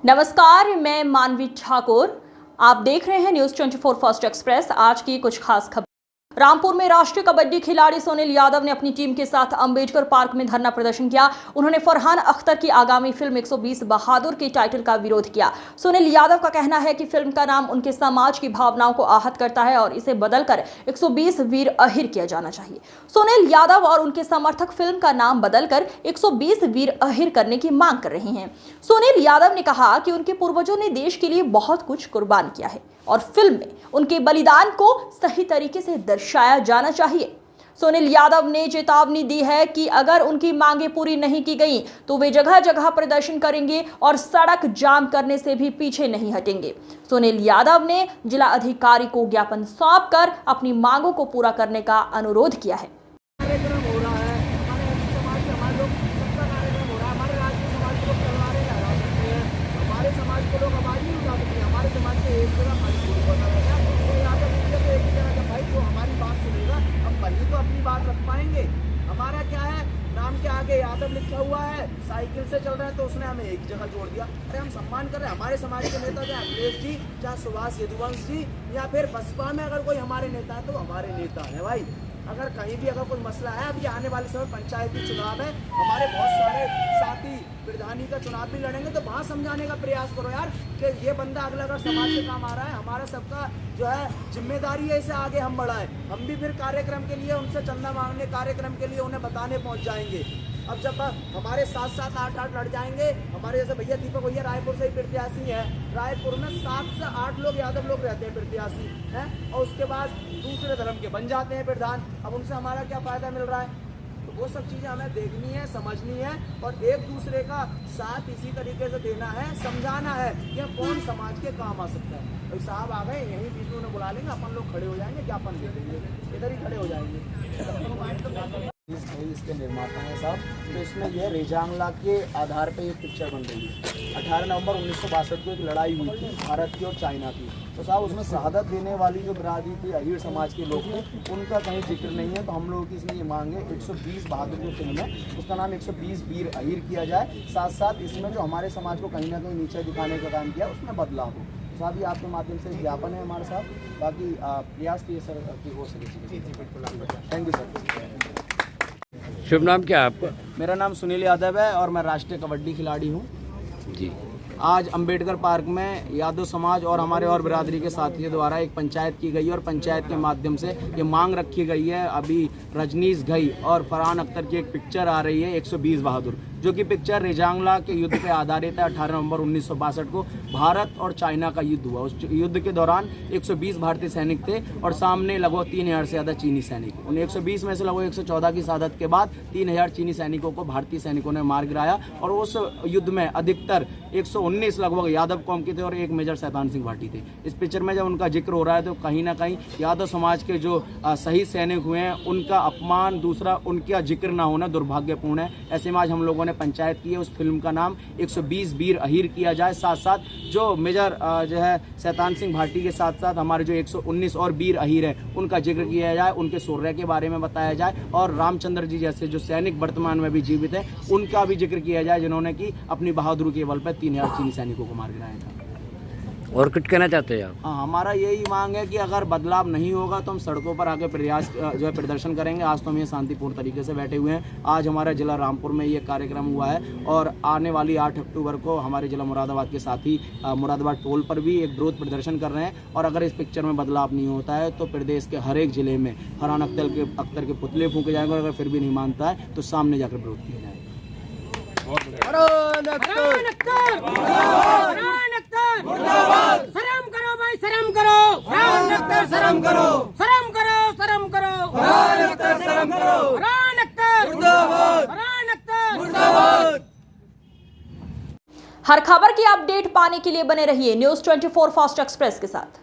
नमस्कार, मैं मानवी ठाकुर। आप देख रहे हैं न्यूज़ 24 फास्ट एक्सप्रेस। आज की कुछ खास खबर। रामपुर में राष्ट्रीय कबड्डी खिलाड़ी सुनील यादव ने अपनी टीम के साथ अंबेडकर पार्क में धरना प्रदर्शन किया। उन्होंने फरहान अख्तर की आगामी फिल्म 120 बहादुर के टाइटल का विरोध किया। सुनील यादव का कहना है कि फिल्म का नाम उनके समाज की भावनाओं को आहत करता है और इसे बदलकर 120 वीर अहिर किया जाना चाहिए। सुनील यादव और उनके समर्थक फिल्म का नाम बदलकर 120 वीर अहिर करने की मांग कर रहे हैं। सुनील यादव ने कहा कि उनके पूर्वजों ने देश के लिए बहुत कुछ कुर्बान किया है और फिल्म में उनके बलिदान को सही तरीके से दर्शाया जाना चाहिए। सुनील यादव ने चेतावनी दी है कि अगर उनकी मांगें पूरी नहीं की गई तो वे जगह जगह प्रदर्शन करेंगे और सड़क जाम करने से भी पीछे नहीं हटेंगे। सुनील यादव ने जिला अधिकारी को ज्ञापन सौंपकर अपनी मांगों को पूरा करने का अनुरोध किया है। अपनी बात रख पाएंगे। हमारा क्या है, नाम के आगे यादव लिखा हुआ है, साइकिल से चल रहे हैं तो उसने हमें एक जगह जोड़ दिया। अरे हम सम्मान कर रहे हैं हमारे समाज के नेता, चाहे अखिलेश जी, चाहे सुभाष यदुवंश जी, या फिर बसपा में अगर कोई हमारे नेता है तो हमारे नेता है भाई। अगर कहीं भी अगर कोई मसला है, अभी आने वाले समय पंचायती चुनाव है, हमारे बहुत सारे साथी प्रधानी का चुनाव भी लड़ेंगे, तो वहाँ समझाने का प्रयास करो यार कि ये बंदा अगला अगर समाज के काम आ रहा है, हमारा सबका जो है जिम्मेदारी है इसे आगे हम बढ़ाएं। हम भी फिर कार्यक्रम के लिए उनसे चंदा मांगने, कार्यक्रम के लिए उन्हें बताने पहुँच जाएंगे। अब जब हमारे 7-7, 8-8 लड़ जाएंगे, हमारे जैसे भैया दीपक भैया रायपुर से ही प्रत्याशी है, रायपुर में 7 से 8 लोग यादव लोग रहते हैं प्रत्याशी हैं, और उसके बाद दूसरे धर्म के बन जाते हैं प्रधान। अब उनसे हमारा क्या फ़ायदा मिल रहा है? तो वो सब चीज़ें हमें देखनी है, समझनी है और एक दूसरे का साथ इसी तरीके से देना है, समझाना है कि कौन समाज के काम आ सकता है। तो साहब आ गए, यहीं बीच में उन्हें बुला लेंगे, अपन लोग खड़े हो जाएंगे, ज्ञापन दे देंगे, इधर ही खड़े हो जाएंगे। इसके निर्माता हैं साहब, तो इसमें यह रेजांगला के आधार पे ये पिक्चर बन रही है। 18 नवंबर 1962 को एक लड़ाई हुई थी भारत की और चाइना की, तो साहब उसमें शहादत देने वाली जो बिरादरी थी, अहीर समाज के लोग थे, उनका कहीं जिक्र नहीं है। तो हम लोगों की इसमें ये मांग है 120 बहादुर जो फिल्म है उसका नाम 120 वीर अहीर किया जाए। साथ साथ इसमें जो हमारे समाज को कहीं ना कहीं नीचे दिखाने का काम किया उसमें बदलाव हो। साहब ये आपके माध्यम से ज्ञापन है हमारे साथ, बाकी प्रयास किए सर कि हो सके। Thank you sir. शुभ नाम क्या है आपका? मेरा नाम सुनील यादव है और मैं राष्ट्रीय कबड्डी खिलाड़ी हूँ जी। आज अंबेडकर पार्क में यादव समाज और हमारे और बिरादरी के साथियों द्वारा एक पंचायत की गई और पंचायत के माध्यम से ये मांग रखी गई है। अभी रजनीश घई और फरहान अख्तर की एक पिक्चर आ रही है 120 बहादुर, जो कि पिक्चर रेजांगला के युद्ध पे आधारित है। 18 नवंबर 1962 को भारत और चाइना का युद्ध हुआ। उस युद्ध के दौरान 120 भारतीय सैनिक थे और सामने लगभग 3000 से ज़्यादा चीनी सैनिक। उन 120 में से लगभग 114 की शहादत के बाद 3000 चीनी सैनिकों को भारतीय सैनिकों ने मार गिराया और उस युद्ध में अधिकतर 119 लगभग यादव कौम के थे और एक मेजर शैतान सिंह भाटी थे। इस पिक्चर में जब उनका जिक्र हो रहा है तो कहीं ना कहीं यादव समाज के जो शहीद सैनिक हुए हैं उनका अपमान, दूसरा उनका जिक्र ना होना दुर्भाग्यपूर्ण है। ऐसे में आज हम लोगों ने पंचायत की है उस फिल्म का नाम 120 वीर अहीर किया जाए। साथ साथ जो मेजर जो है शैतान सिंह भाटी के साथ साथ हमारे जो 119 और वीर अहीर है उनका जिक्र किया जाए, उनके शौर्य के बारे में बताया जाए और रामचंद्र जी जैसे जो सैनिक वर्तमान में भी जीवित है उनका भी जिक्र किया जाए, जिन्होंने की अपनी बहादुरी के बल पर 3000 चीनी सैनिकों को मार गिराया था। और कुछ कहना चाहते हैं आप? हाँ, हमारा यही मांग है कि अगर बदलाव नहीं होगा तो हम सड़कों पर आके प्रयास जो है प्रदर्शन करेंगे। आज तो हम ये शांतिपूर्ण तरीके से बैठे हुए हैं। आज हमारा जिला रामपुर में ये कार्यक्रम हुआ है और आने वाली 8 अक्टूबर को हमारे जिला मुरादाबाद के साथ ही मुरादाबाद टोल पर भी एक विरोध प्रदर्शन कर रहे हैं। और अगर इस पिक्चर में बदलाव नहीं होता है तो प्रदेश के हर एक जिले में फरहान अख्तर के पुतले फूंके जाएंगे और अगर फिर भी नहीं मानता है तो सामने जाकर विरोध किया जाएगा। शर्म करो भाई, शर्म करो, शर्म करो, शर्म करो, शर्म करो, शर्म करो, हर खबर की अपडेट पाने के लिए बने रहिए न्यूज़ 24 फास्ट एक्सप्रेस के साथ।